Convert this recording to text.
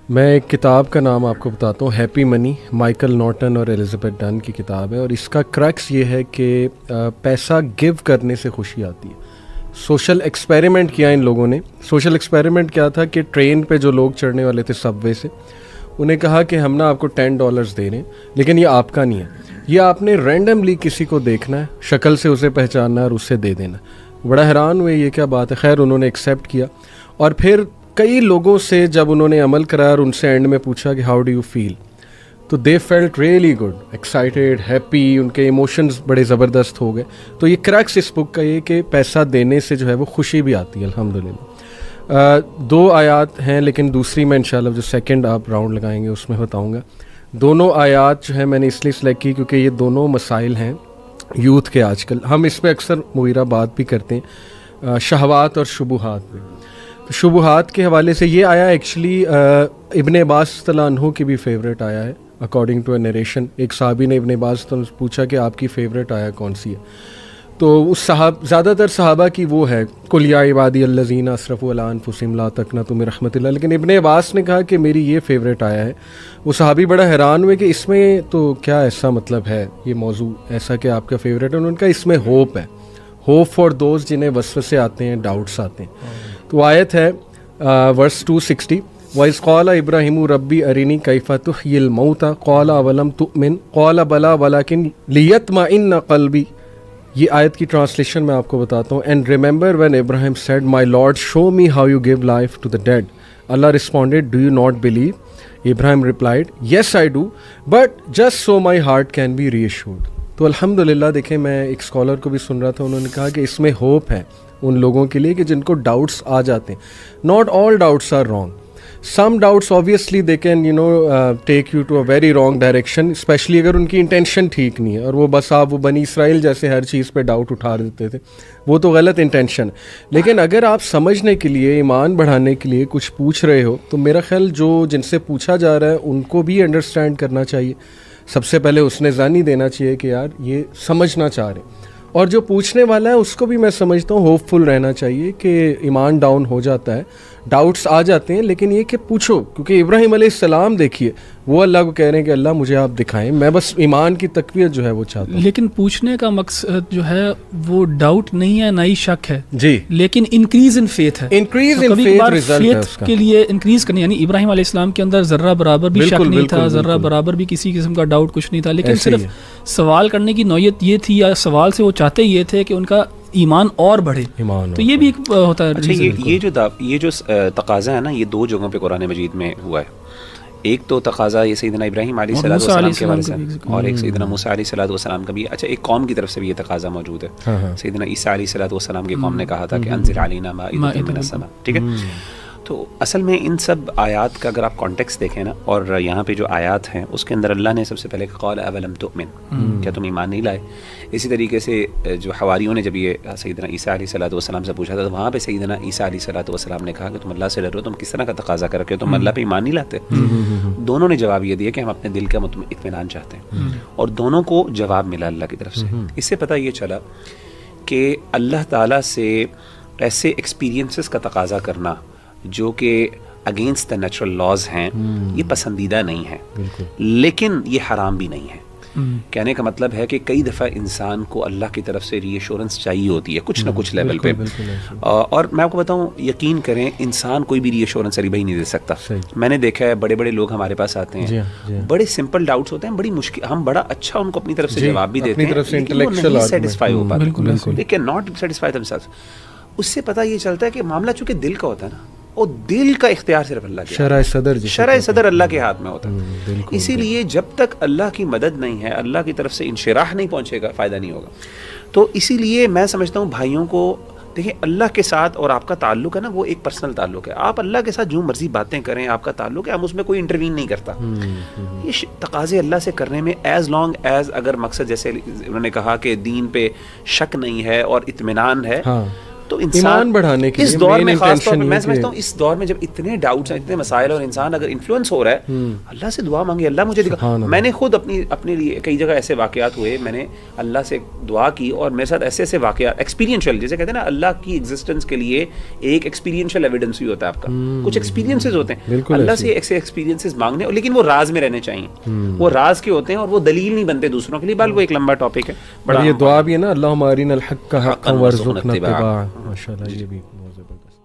میں ایک کتاب کا نام آپ کو بتاتا ہوں، ہیپی منی، مائیکل نارٹن اور ایلزبتھ ڈن کی کتاب ہے، اور اس کا کرکس یہ ہے کہ پیسہ گیو کرنے سے خوشی آتی ہے۔ سوشل ایکسپیریمنٹ کیا ان لوگوں نے۔ سوشل ایکسپیریمنٹ کیا تھا کہ ٹرین پہ جو لوگ چڑھنے والے تھے سب وے سے، انہیں کہا کہ ہم نا آپ کو $10 دے رہے ہیں، لیکن یہ آپ کا نہیں ہے، یہ آپ نے رینڈملی کسی کو دیکھنا ہے، شکل سے اسے پہچاننا ہے اور اسے دے دینا۔ بڑا حیران ہوئے یہ کیا بات ہے، خیر انہوں نے ایکسیپٹ کیا، اور پھر کئی لوگوں سے جب انہوں نے عمل کرایا اور ان سے اینڈ میں پوچھا کہ ہاؤ ڈو یو فیل، تو they felt really good, excited, happy, ان کے ایموشنز بڑے زبردست ہو گئے۔ تو یہ کریکس اس بک کا یہ کہ پیسہ دینے سے جو ہے وہ خوشی بھی آتی ہے الحمدللہ۔ 2 آیات ہیں، لیکن دوسری میں انشاءاللہ جو سیکنڈ آپ راؤنڈ لگائیں گے اس میں بتاؤں گا۔ دونوں آیات جو ہے میں نے اس لیے سلیکٹ کی کیونکہ یہ دونوں مسائل ہیں یوتھ کے آج کل، ہم اس پہ اکثر مغیرہ بات بھی کرتے ہیں، شہوات اور شبہات پہ۔ تو شبہات کے حوالے سے یہ آیا ایکچولی ابن عباس رضی اللہ عنہ کی بھی فیوریٹ آیا ہے، اکارڈنگ ٹو اے نریشن۔ ایک صحابی نے ابن عباس سے پوچھا کہ آپ کی فیوریٹ آیا کون سی ہے، تو اس زیادہ تر صحابہ کی وہ ہے قل یا عبادی الذین اسرفوا علی انفسہم لا تقنطوا من رحمۃ اللہ، لیکن ابن عباس نے کہا کہ میری یہ فیوریٹ آیا ہے۔ وہ صحابی بڑا حیران ہوئے کہ اس میں تو کیا ایسا مطلب ہے یہ موضوع ایسا کہ آپ کا فیوریٹ ہے، انہوں نے کہا اس میں ہوپ ہے، ہوپ فار دوز جنہیں وسوسے آتے ہیں، ڈاؤٹس آتے ہیں۔ تو آیت ہے ورس 260، وَإِذْ قَالَ إِبْرَاهِيمُ رَبِّ أَرِنِي كَيْفَ تُحْيِي الْمَوْتَى قَالَ أَوَلَمْ تُؤْمِنْ قَالَ بَلَىٰ وَلَٰكِنْ لِيَطْمَئِنَّ قَلْبِي۔ یہ آیت کی ٹرانسلیشن میں آپ کو بتاتا ہوں۔ And remember when Ibrahim said my lord show me how you give life to the dead, Allah responded do you not believe, Ibrahim replied yes I do but just so my heart can be reassured. تو الحمدللہ دیکھیں، میں ایک scholar کو بھی سن رہا تھا، انہوں نے کہا کہ اس میں ہوپ ہے ان لوگوں کے لیے کہ جن کو ڈاؤٹس آ جاتے ہیں۔ Not all doubts are wrong, some doubts obviously they can take you to a very wrong direction، especially اگر ان کی انٹینشن ٹھیک نہیں ہے، اور وہ بس آپ وہ بنی اسرائیل جیسے ہر چیز پہ ڈاؤٹ اٹھا دیتے تھے، وہ تو غلط انٹینشن۔ لیکن اگر آپ سمجھنے کے لیے، ایمان بڑھانے کے لیے کچھ پوچھ رہے ہو، تو میرا خیال جن سے پوچھا جا رہا ہے ان کو بھی انڈرسٹینڈ کرنا چاہیے۔ سب سے پہلے اس نے ضانی دینا چاہیے کہ یار یہ سمجھنا چاہ رہے ہیں، اور جو پوچھنے والا ہے اس کو بھی میں سمجھتا ہوں ہوپ فل رہنا چاہیے کہ ایمان ڈاؤن ہو جاتا ہے، ڈاؤٹس آ جاتے ہیں، لیکن یہ کہ پوچھو، کیونکہ ابراہیم علیہ السلام دیکھیے وہ اللہ کو کہہ رہے ہیں کہ اللہ مجھے آپ دکھائیں، میں بس ایمان کی تقویت جو ہے وہ چاہتا ہوں۔ لیکن پوچھنے کا مقصد جو ہے وہ ڈاؤٹ نہیں ہے، نہ ہی شک ہے جی، لیکن انکریز ان فیتھ ہے، انکریز ان فیتھ ریزلٹ ہے اس کا، کے لیے انکریز کرنی، یعنی ابراہیم علیہ السلام کے اندر ذرہ برابر بھی شک نہیں تھا، ذرہ برابر بھی کسی قسم کا ڈاؤٹ کچھ نہیں تھا، لیکن صرف سوال کرنے کی نوعیت یہ تھی، یا سوال سے وہ چاہتے یہ تھے کہ ان کا ایمان اور بڑھے، تو یہ بھی ایک ہوتا ہے۔ یہ جو تقاضا ہے نا، یہ 2 جگہوں پہ قرآن مجید میں ہوا ہے۔ ایک تو تقاضا یہ سیدنا ابراہیم علیہ السلام کے بارے سے، اور ایک سیدنا موسیٰ علیہ السلام کا بھی۔ اچھا، ایک قوم کی طرف سے بھی یہ تقاضا موجود ہے، سیدنا عیسیٰ علیہ السلام کی قوم نے کہا تھا کہ انزل علینا مائدۃ من السماء، ٹھیک ہے۔ تو اصل میں ان سب آیات کا اگر آپ کانٹیکسٹ دیکھیں نا، اور یہاں پہ جو آیات ہیں اس کے اندر اللہ نے سب سے پہلے قال اولم تؤمن، کیا تم ایمان نہیں لائے؟ اسی طریقے سے جو حواریوں نے جب یہ سیدنا عیسیٰ علیہ السلام سے پوچھا تھا، تو وہاں پہ سیدنا عیسیٰ علیہ السلام نے کہا کہ تم اللہ سے ڈرو، تم کس طرح کا تقاضا کر کے تم اللہ پہ ایمان نہیں لاتے؟ دونوں نے جواب یہ دیا کہ ہم اپنے دل کا اطمینان چاہتے ہیں، اور دونوں کو جواب ملا اللہ کی طرف سے۔ اس سے پتہ یہ چلا کہ اللہ تعالیٰ سے ایسے ایکسپیرینسز کا تقاضا کرنا جو کہ اگینسٹ دا نیچرل لاز ہیں، یہ پسندیدہ نہیں ہے، لیکن یہ حرام بھی نہیں ہے۔ کہنے کا مطلب ہے کہ کئی دفعہ انسان کو اللہ کی طرف سے ری ایشورنس چاہیے ہوتی ہے کچھ نہ کچھ لیول پہ، اور میں آپ کو بتاؤں، یقین کریں انسان کوئی بھی ری ایشورنس علی بھائی نہیں دے سکتا۔ میں نے دیکھا ہے بڑے بڑے لوگ ہمارے پاس آتے ہیں، بڑے سمپل ڈاؤٹس ہوتے ہیں، بڑی مشکل، ہم بڑا اچھا ان کو اپنی طرف سے جواب بھی دیتے ہیں، لیکن وہ نہیں سیٹسفائی ہو پاتے، they can not satisfy themselves. اس سے پتہ یہ چلتا ہے کہ معاملہ چونکہ دل کا ہوتا ہے نا، اور دل کا اختیار صرف اللہ کے، شرع صدر اللہ کے ہاتھ میں ہوتا ہے۔ اسی لیے جب تک اللہ کی مدد نہیں ہے، اللہ کی طرف سے انشراح نہیں پہنچے گا، فائدہ نہیں ہوگا۔ تو اسی لیے میں سمجھتا ہوں بھائیوں کو، دیکھیں اللہ کے ساتھ اور آپ کا تعلق ہے نا، وہ ایک پرسنل تعلق ہے، آپ اللہ کے ساتھ جو مرضی باتیں کریں، آپ کا تعلق ہے، ہم اس میں کوئی انٹروین نہیں کرتا۔ یہ تقاضے اللہ سے کرنے میں ایز لانگ ایز، اگر مقصد جیسے انہوں نے کہا کہ دین پہ شک نہیں ہے اور اطمینان ہے، تو انسان بڑھانے کے اس دور میں خاص طور پہ میں سمجھتا ہوں اس دور میں جب اتنے ڈاؤٹس ہیں, اتنے مسائل, اور انسان اگر انفلوئنس ہو رہا ہے, اللہ سے دعا مانگے, اللہ مجھے دکھا. میں نے خود اپنے لیے کئی جگہ ایسے واقعات ہوئے, میں نے اللہ سے دعا کی اور میرے ساتھ ایسے ایسے واقعات ایکسپیرینشیل, جیسے کہتے ہیں نا اللہ کی ایگزسٹنس کے لیے ایک ایکسپیرینشیل ایویڈنس بھی ہوتا ہے آپ کا, کچھ ایکسپیرینسز ہوتے ہیں اللہ سے, ایسے ایکسپیرینسز مانگنے, لیکن وہ راز میں رہنے چاہیے, وہ راز کے ہوتے ہیں اور وہ دلیل نہیں بنتے دوسروں کے لیے, بل وہ ایک لمبا ٹاپک ہے. بڑا یہ دعا بھی ہے نا, اللہم ارنا الحق حقا وارزقنا اتباعہ, ماشاءاللہ یہ بھی بہت زبردست.